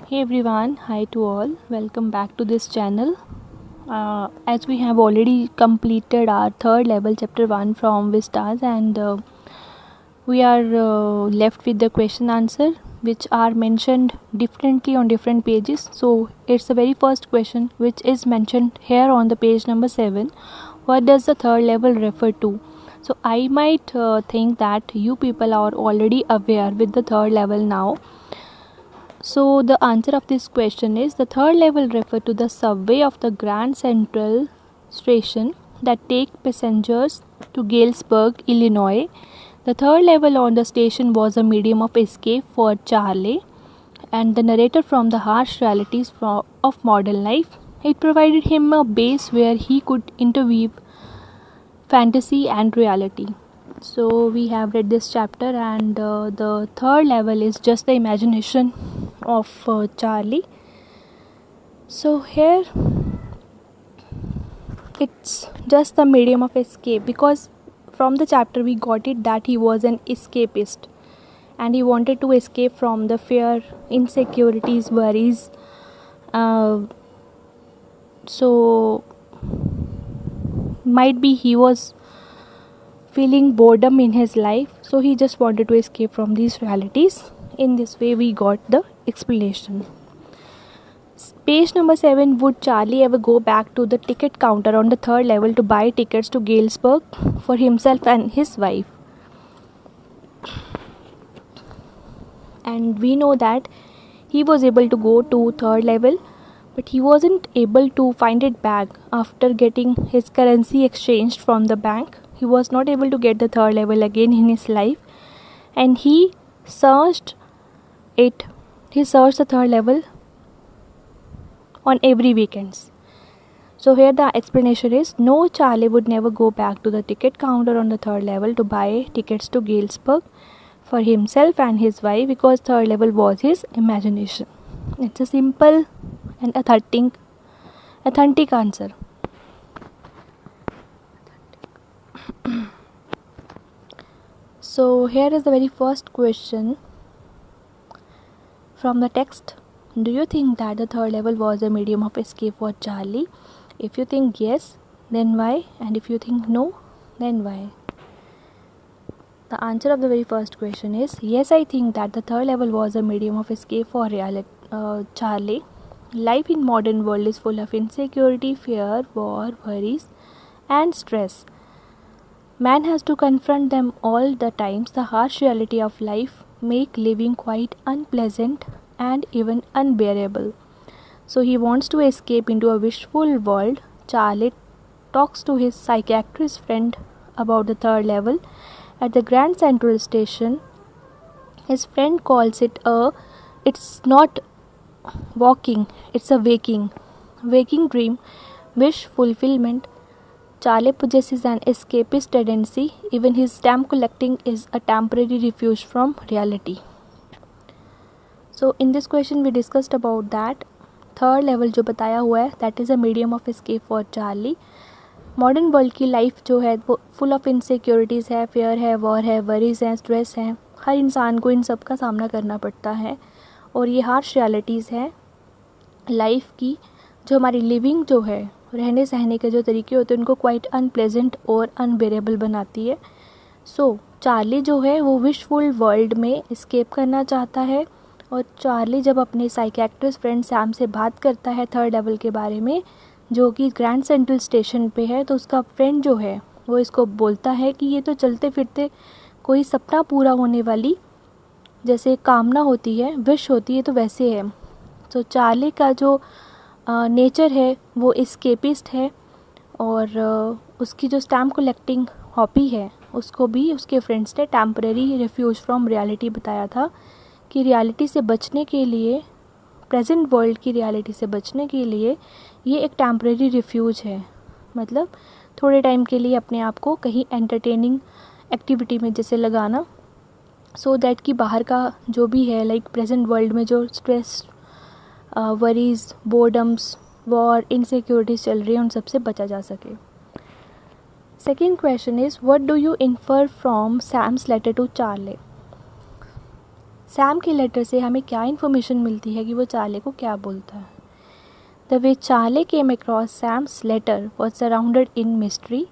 Hey everyone, hi to all, welcome back to this channel. As we have already completed our third level chapter 1 from Vistas, and we are left with the question answer which are mentioned differently on different pages. So it's the very first question which is mentioned here on the page number 7. What does the third level refer to? So I might think that you people are already aware with the third level now. So the answer of this question is the third level refer to the subway of the Grand Central Station that take passengers to Galesburg, Illinois. The third level on the station was a medium of escape for Charlie and the narrator from the harsh realities of modern life. It provided him a base where he could interweave fantasy and reality. So we have read this chapter, and the third level is just the imagination of Charlie. So here it's just the medium of escape, because from the chapter we got it that he was an escapist and he wanted to escape from the fear, insecurities, worries. So might be he was feeling boredom in his life, so he just wanted to escape from these realities. In this way we got the explanation. Page number 7. Would Charlie ever go back to the ticket counter on the third level to buy tickets to Galesburg for himself and his wife? And we know that he was able to go to third level, but he wasn't able to find it back after getting his currency exchanged from the bank. He was not able to get the third level again in his life, and he searched it. He searched the third level on every weekends. So here the explanation is no, Charlie would never go back to the ticket counter on the third level to buy tickets to Galesburg for himself and his wife, because third level was his imagination. It's a simple and authentic answer. So here is the very first question from the text. Do you think that the third level was a medium of escape for Charlie? If you think yes, then why? And if you think no, then why? The answer of the very first question is yes, I think that the third level was a medium of escape for Charlie. Life in modern world is full of insecurity, fear, war, worries, and stress. Man has to confront them all the times. The harsh reality of life make living quite unpleasant and even unbearable. So he wants to escape into a wishful world. Charlie talks to his psychiatrist friend about the third level at the Grand Central Station. His friend calls it's not walking, it's a waking dream, wish fulfillment. Charlie possesses an escapist tendency. Even his stamp collecting is a temporary refuge from reality. So in this question we discussed about that third level जो बताया हुआ है that is a medium of escape for Charlie. Modern world की life जो है वो full of insecurities है, fair है, वॉर है, वरीज हैं, स्ट्रेस हैं. हर इंसान को इन सब का सामना करना पड़ता है और ये हार्श रियलिटीज़ है लाइफ की, जो हमारी लिविंग जो है, रहने सहने के जो तरीके होते हैं उनको क्वाइट अनप्लेजेंट और अनबेरेबल बनाती है. सो चार्ली जो है वो विशफुल वर्ल्ड में एस्केप करना चाहता है. और चार्ली जब अपने साइकियाट्रिस्ट फ्रेंड सैम से बात करता है थर्ड लेवल के बारे में, जो कि ग्रैंड सेंट्रल स्टेशन पे है, तो उसका फ्रेंड जो है वो इसको बोलता है कि ये तो चलते फिरते कोई सपना पूरा होने वाली जैसे कामना होती है, विश होती है, तो वैसे है. तो चार्ली का जो नेचर है वो एस्केपिस्ट है, और उसकी जो स्टैम्प कलेक्टिंग हॉबी है उसको भी उसके फ्रेंड्स ने टेम्परेरी रिफ्यूज फ्रॉम रियलिटी बताया था कि रियलिटी से बचने के लिए, प्रेजेंट वर्ल्ड की रियलिटी से बचने के लिए ये एक टेम्परेरी रिफ्यूज है. मतलब थोड़े टाइम के लिए अपने आप को कहीं एंटरटेनिंग एक्टिविटी में जैसे लगाना, सो दैट कि बाहर का जो भी है लाइक प्रेजेंट वर्ल्ड में जो stress, worries, boredoms, war, insecurities चल रही है उन सबसे बचा जा सके. Second question is what do you infer from Sam's letter to Charlie. Sam के लेटर से हमें क्या इन्फॉर्मेशन मिलती है कि वो चार्ली को क्या बोलता है. The way Charlie came across Sam's letter was surrounded in mystery.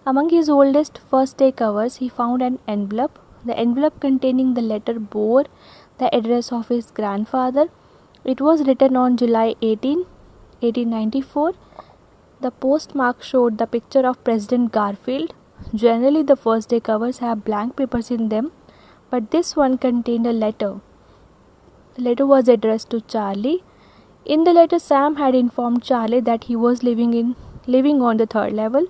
Among his oldest first day covers, he found an envelope. The envelope containing the letter bore the address of his grandfather. It was written on July 18, 1894. The postmark showed the picture of President Garfield. Generally, the first day covers have blank papers in them, but this one contained a letter. The letter was addressed to Charlie. In the letter, Sam had informed Charlie that he was living on the third level,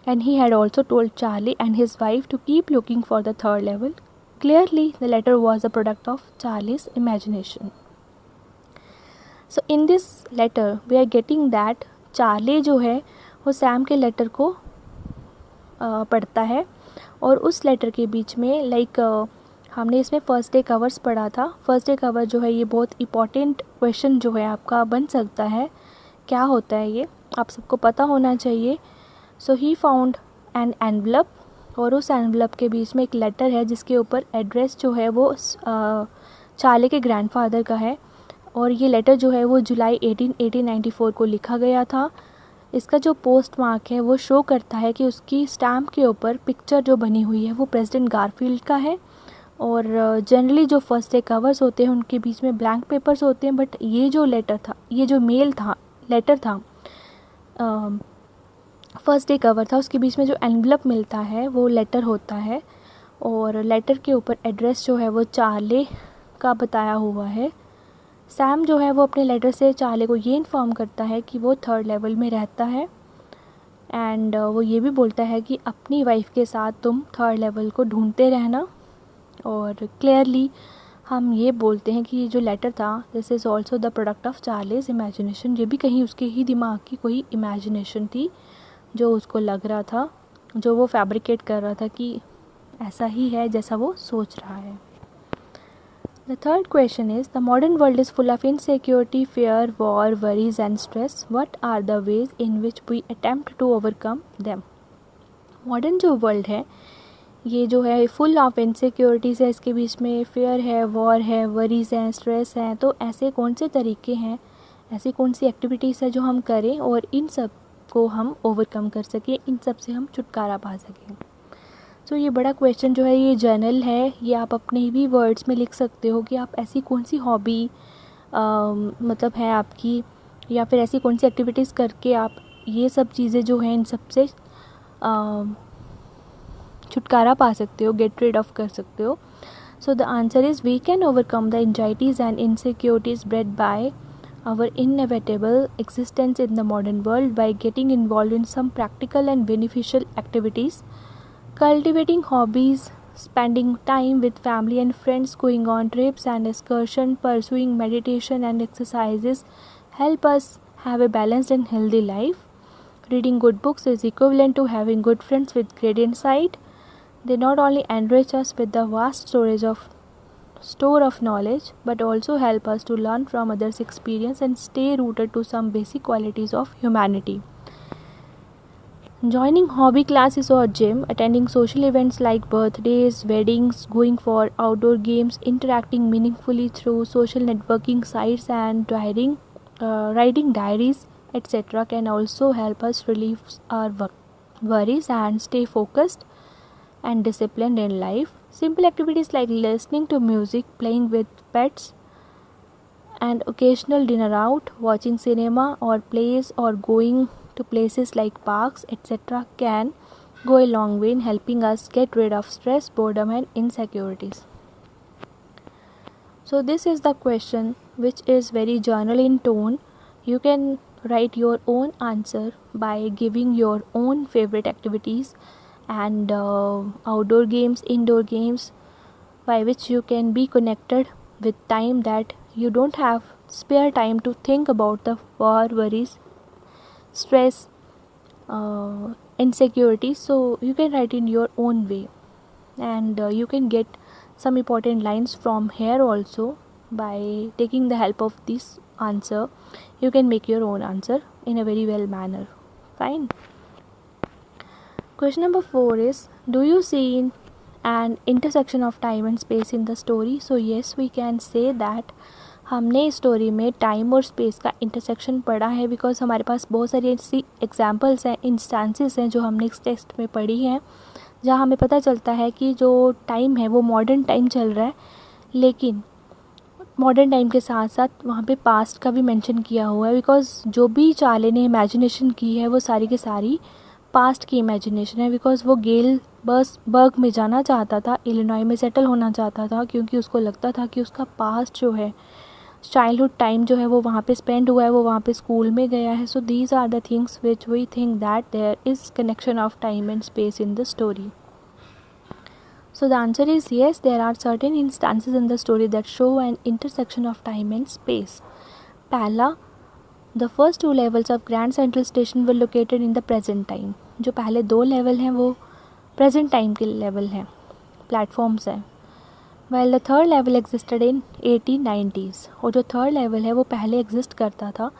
and he had also told Charlie and his wife to keep looking for the third level. Clearly, the letter was a product of Charlie's imagination. So, in this letter, we are getting that Charlie जो है वो Sam के letter को पढ़ता है, और उस letter के बीच में हमने इसमें फर्स्ट डे कवर्स पढ़ा था. फर्स्ट डे कवर जो है ये बहुत इम्पॉर्टेंट क्वेश्चन जो है आपका बन सकता है. क्या होता है ये आप सबको पता होना चाहिए. सो ही फाउंड एन एनवलप, और उस एनवलप के बीच में एक लेटर है जिसके ऊपर एड्रेस जो है वो चार्ली के ग्रैंडफादर का है, और ये लेटर जो है वो जुलाई 1894 को लिखा गया था. इसका जो पोस्ट मार्क है वो शो करता है कि उसकी स्टैम्प के ऊपर पिक्चर जो बनी हुई है वो प्रेसिडेंट गारफील्ड का है. और जनरली जो फर्स्ट डे कवर्स होते हैं उनके बीच में ब्लैंक पेपर्स होते हैं, बट ये जो लेटर था फर्स्ट डे कवर था, उसके बीच में जो एनवलप मिलता है वो लेटर होता है, और लेटर के ऊपर एड्रेस जो है वो चार्ली का बताया हुआ है. सैम जो है वो अपने लेटर से चार्ली को ये इन्फॉर्म करता है कि वो थर्ड लेवल में रहता है, एंड वो ये भी बोलता है कि अपनी वाइफ के साथ तुम थर्ड लेवल को ढूंढते रहना. और क्लियरली हम ये बोलते हैं कि ये जो लेटर था this is also the product of Charlie's imagination. ये भी कहीं उसके ही दिमाग की कोई इमेजिनेशन थी जो उसको लग रहा था, जो वो फैब्रिकेट कर रहा था कि ऐसा ही है जैसा वो सोच रहा है. The third question is the modern world is full of insecurity, fear, war, worries and stress. What are the ways in which we attempt to overcome them. Modern जो वर्ल्ड है ये जो है फुल ऑफ इनसिक्योरिटीज़ है, इसके बीच में fair है, war है, वरीज हैं, स्ट्रेस हैं. तो ऐसे कौन से तरीके हैं, ऐसी कौन सी एक्टिविटीज़ है जो हम करें और इन सब को हम ओवरकम कर सकें, इन सब से हम छुटकारा पा सकें. तो ये बड़ा क्वेश्चन जो है ये जनरल है, ये आप अपने भी वर्ड्स में लिख सकते हो कि आप ऐसी कौन सी हॉबी मतलब है आपकी, या फिर ऐसी कौन सी एक्टिविटीज़ करके आप ये सब चीज़ें जो हैं इन सब से छुटकारा पा सकते हो, गेट रिड ऑफ कर सकते हो. So the answer is we can overcome the anxieties and insecurities bred by our inevitable existence in the modern world by getting involved in some practical and beneficial activities, cultivating hobbies, spending time with family and friends, going on trips and excursions, pursuing meditation and exercises help us have a balanced and healthy life. Reading good books is equivalent to having good friends with great insight. They not only enrich us with the vast store of knowledge, but also help us to learn from others' experience and stay rooted to some basic qualities of humanity. Joining hobby classes or gym, attending social events like birthdays, weddings, going for outdoor games, interacting meaningfully through social networking sites and writing diaries, etc. can also help us relieve our worries and stay focused and disciplined in life. Simple activities like listening to music, playing with pets, and occasional dinner out, watching cinema or plays, or going to places like parks, etc. can go a long way in helping us get rid of stress, boredom and insecurities. So this is the question which is very general in tone. You can write your own answer by giving your own favorite activities and outdoor games, indoor games, by which you can be connected with time that you don't have spare time to think about the war, worries, stress, insecurity. So you can write in your own way, and you can get some important lines from here also. By taking the help of this answer, you can make your own answer in a very well manner. Fine. Question number 4 is, do you see and intersection of time and space in the story. So yes, we can say that हमने story में time और space का intersection पढ़ा है, because हमारे पास बहुत सारी ऐसी एग्जांपल्स हैं, इंस्टांसेस हैं जो हमने इस टेक्स्ट में पढ़ी हैं, जहाँ हमें पता चलता है कि जो टाइम है वो मॉडर्न टाइम चल रहा है, लेकिन मॉडर्न टाइम के साथ साथ वहाँ पे पास्ट का भी मेंशन किया हुआ है, बिकॉज जो भी चार्ली ने इमेजिनेशन की है वो सारी की सारी पास्ट की इमेजिनेशन है, बिकॉज वो गेलबर्ग में जाना चाहता था, इलिनॉय में सेटल होना चाहता था, क्योंकि उसको लगता था कि उसका पास्ट जो है, चाइल्डहुड टाइम जो है वो वहाँ पे स्पेंड हुआ है, वो वहाँ पे स्कूल में गया है. So these are the things which we think that there is connection of time and space in the story. So the answer is yes, there are certain instances in the story that show an intersection of time and space. पहला, the first two levels of Grand Central Station were located in the present time. जो पहले दो level हैं वो present time के level हैं, platforms हैं. While the third level existed in 1890s. और जो थर्ड लेवल है वो पहले एग्जिस्ट करता था.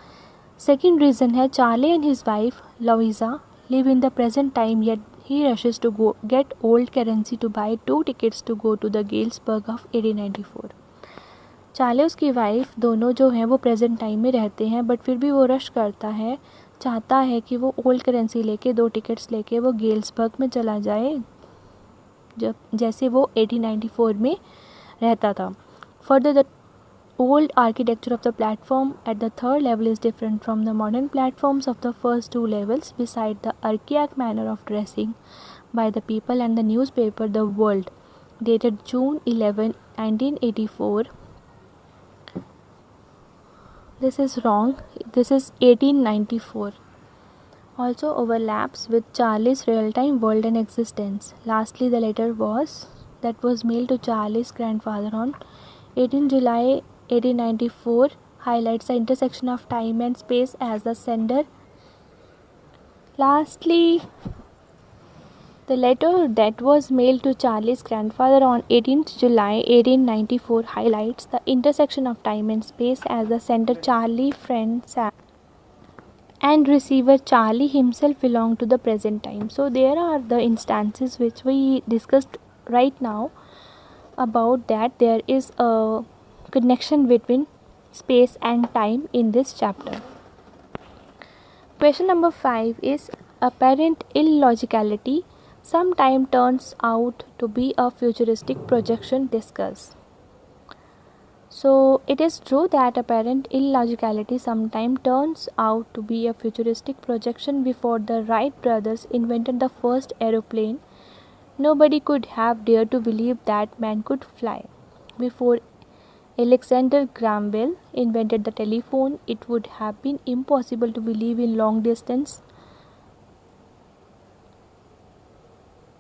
सेकेंड रीज़न है, Charlie and his wife Loiza live in the present time, yet he rushes to go get old currency to buy 2 tickets to go to the Galesburg of 1894. Charlie उसकी wife दोनों जो हैं वो present time में रहते हैं, but फिर भी वो रश करता है, चाहता है कि वो ओल्ड करेंसी लेके 2 टिकट्स लेके वो गेल्सबर्ग में चला जाए, जब जैसे वो 1894 में रहता था. Further the old architecture of the platform at the third level is different from the modern platforms of the first two levels. Beside the archaic manner of dressing by the people and the newspaper The World, dated June 11, 1984. This is wrong. This is 1894. Also overlaps with Charlie's real-time world and existence. Lastly, the letter that was mailed to Charlie's grandfather on 18 July 1894 highlights the intersection of time and space as the sender. Lastly, the letter that was mailed to Charlie's grandfather on 18th July 1894 highlights the intersection of time and space as the sender, Charlie, friend Sam, and receiver Charlie himself belong to the present time. So there are the instances which we discussed right now about that there is a connection between space and time in this chapter. Question number 5 is apparent illogicality sometimes turns out to be a futuristic projection. Discuss. So it is true that apparent illogicality sometimes turns out to be a futuristic projection. Before the Wright brothers invented the first aeroplane, nobody could have dared to believe that man could fly. Before Alexander Graham Bell invented the telephone, it would have been impossible to believe in long-distance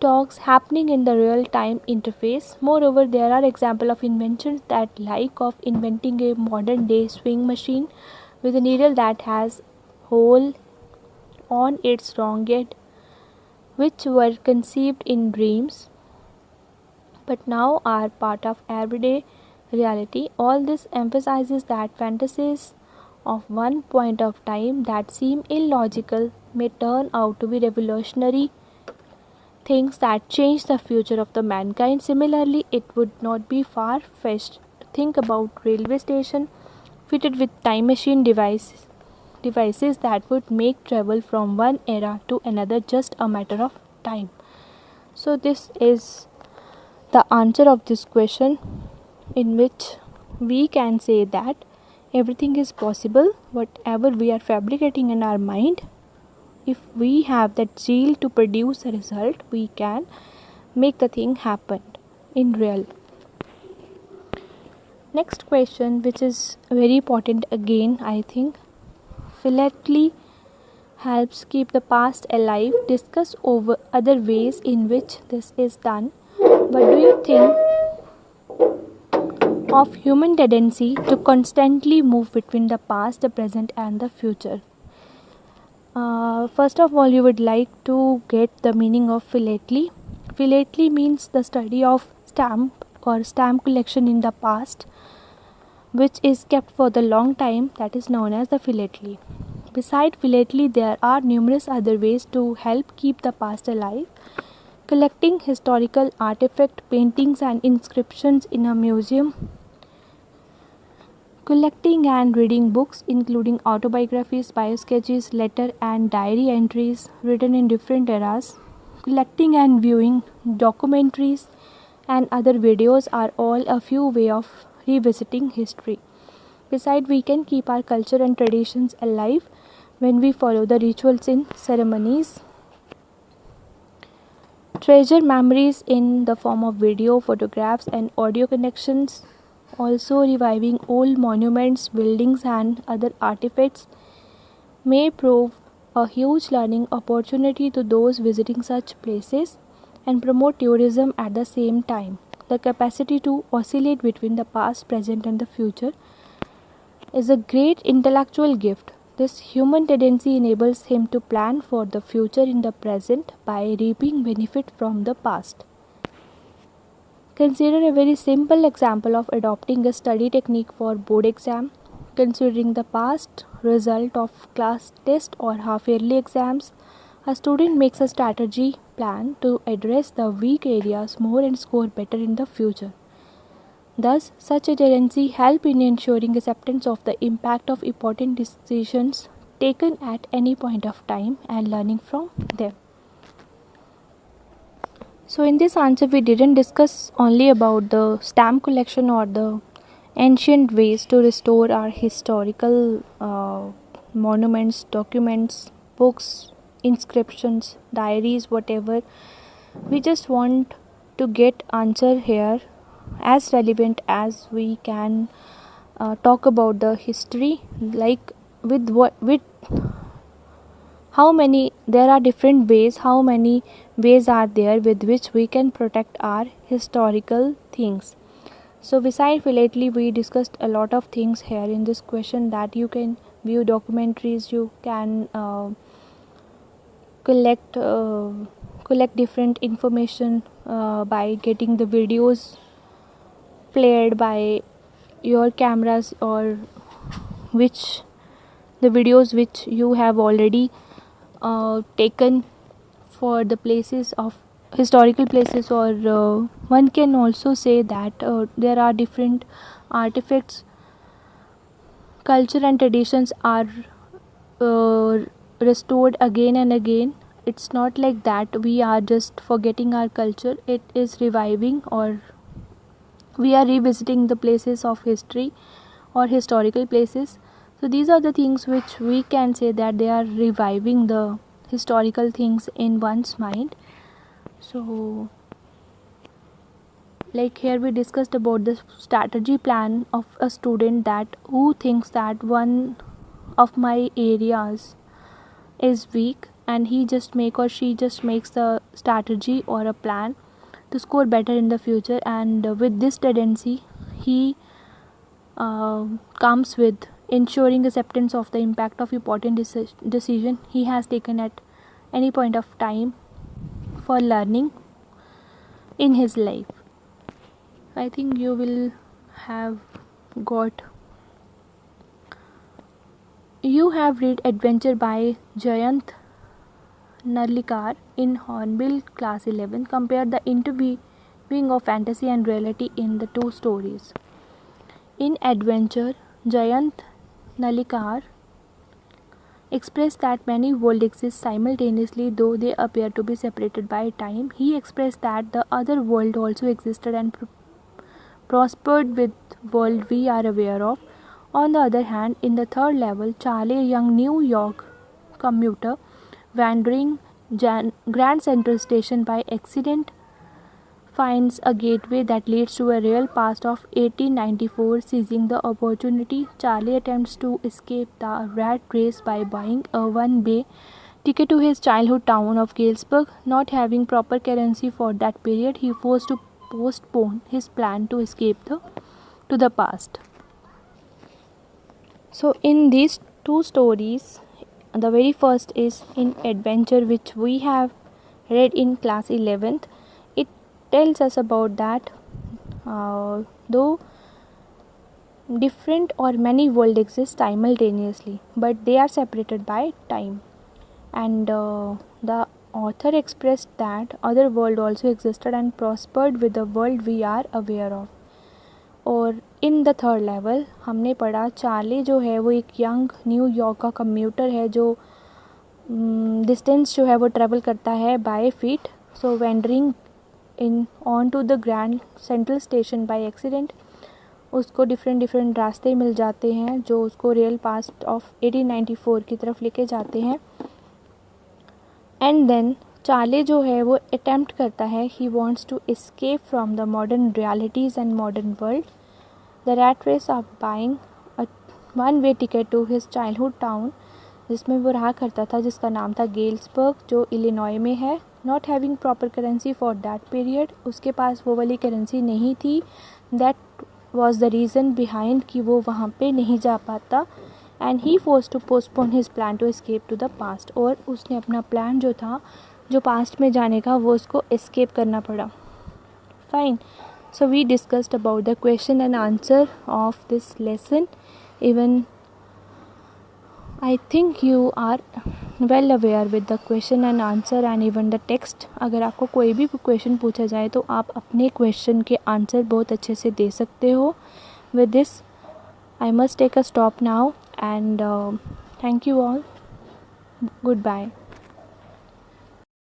talks happening in the real-time interface. Moreover, there are examples of inventions that, like of inventing a modern-day swing machine with a needle that has hole on its wrong end, which were conceived in dreams, but now are part of everyday reality. All this emphasizes that fantasies of one point of time that seem illogical may turn out to be revolutionary things that change the future of the mankind. Similarly, it would not be far-fetched to think about railway station fitted with time machine devices that would make travel from one era to another just a matter of time. So this is the answer of this question, in which we can say that everything is possible. Whatever we are fabricating in our mind, if we have that zeal to produce a result, we can make the thing happen in real. Next question, which is very important again, I think. Philately helps keep the past alive. Discuss over other ways in which this is done. What do you think of human tendency to constantly move between the past, the present and the future? First of all, you would like to get the meaning of philately. Philately means the study of stamp or stamp collection in the past, which is kept for the long time, that is known as the philately. Besides philately, there are numerous other ways to help keep the past alive. collecting historical artifacts, paintings and inscriptions in a museum, collecting and reading books including autobiographies, biosketches, letters and diary entries written in different eras, collecting and viewing documentaries and other videos are all a few ways of revisiting history. Besides, we can keep our culture and traditions alive when we follow the rituals in ceremonies, treasure memories in the form of video, photographs and audio connections, also reviving old monuments, buildings and other artifacts may prove a huge learning opportunity to those visiting such places and promote tourism at the same time. The capacity to oscillate between the past, present and the future is a great intellectual gift. This human tendency enables him to plan for the future in the present by reaping benefit from the past. Consider a very simple example of adopting a study technique for board exam. Considering the past result of class test or half yearly exams, a student makes a strategy plan to address the weak areas more and score better in the future. Thus, such a tendency helps in ensuring acceptance of the impact of important decisions taken at any point of time and learning from them. So, in this answer, we didn't discuss only about the stamp collection or the ancient ways to restore our historical monuments, documents, books, inscriptions, diaries, whatever. We just want to get answer here as relevant as we can. Talk about the history, like with how many there are different ways, how many ways are there with which we can protect our historical things. So besides lately we discussed a lot of things here in this question, that you can view documentaries, you can collect different information by getting the videos played by your cameras, or which the videos which you have already taken for the places of historical places, or one can also say that there are different artifacts, culture and traditions are restored again and again. It's not like that we are just forgetting our culture, it is reviving, or we are revisiting the places of history or historical places. So these are the things which we can say that they are reviving the historical things in one's mind. So like here we discussed about the strategy plan of a student that who thinks that one of my areas is weak, and he just make or she just makes the strategy or a plan to score better in the future, and with this tendency he comes with ensuring acceptance of the impact of important decision he has taken at any point of time for learning in his life. I think you will have got. You have read Adventure by Jayant Narlikar in Hornbill Class 11. Compare the interweaving of fantasy and reality in the two stories. In Adventure, Jayant Narlikar expressed that many worlds exist simultaneously, though they appear to be separated by time. He expressed that the other world also existed and prospered with world we are aware of. On the other hand, in the third level, Charlie, a young New York commuter, wandering Grand Central Station by accident, finds a gateway that leads to a real past of 1894. Seizing the opportunity, Charlie attempts to escape the rat race by buying a one-way ticket to his childhood town of Galesburg. Not having proper currency for that period, he forced to postpone his plan to escape to the past. So in these two stories, the very first is in Adventure, which we have read in class 11th. It tells us about that though different or many worlds exist simultaneously, but they are separated by time, and the author expressed that other world also existed and prospered with the world we are aware of. और in the third level हमने पढ़ा Charlie जो है वो एक young New York का computer है जो डिस्टेंस जो है वो ट्रेवल करता है by feet. So wandering in on to the Grand Central Station by accident. उसको डिफरेंट रास्ते मिल जाते हैं जो उसको रियल पास्ट ऑफ 1894 की तरफ लेके जाते हैं. एंड देन चार्ली जो है वो अटेम्प्ट करता है, he wants to escape from the modern realities and modern world. The rat race of buying a one way ticket to his childhood town, जिसमें वो रहा करता था, जिसका नाम था गेल्सबर्ग जो इलिनॉय में है. Not having proper currency for that period, उसके पास वो वाली करेंसी नहीं थी. That was the reason behind कि वो वहाँ पे नहीं जा पाता. And he force to postpone his plan to escape to the past. और उसने अपना प्लान जो था जो पास्ट में जाने का वो उसको एस्केप करना पड़ा. Fine. So we discussed about the question and answer of this lesson. Even I think you are well aware with the question and answer and even the text. अगर आपको कोई भी क्वेश्चन पूछा जाए तो आप अपने क्वेश्चन के आंसर बहुत अच्छे से दे सकते हो. With this I must take a stop now and thank you all. Goodbye.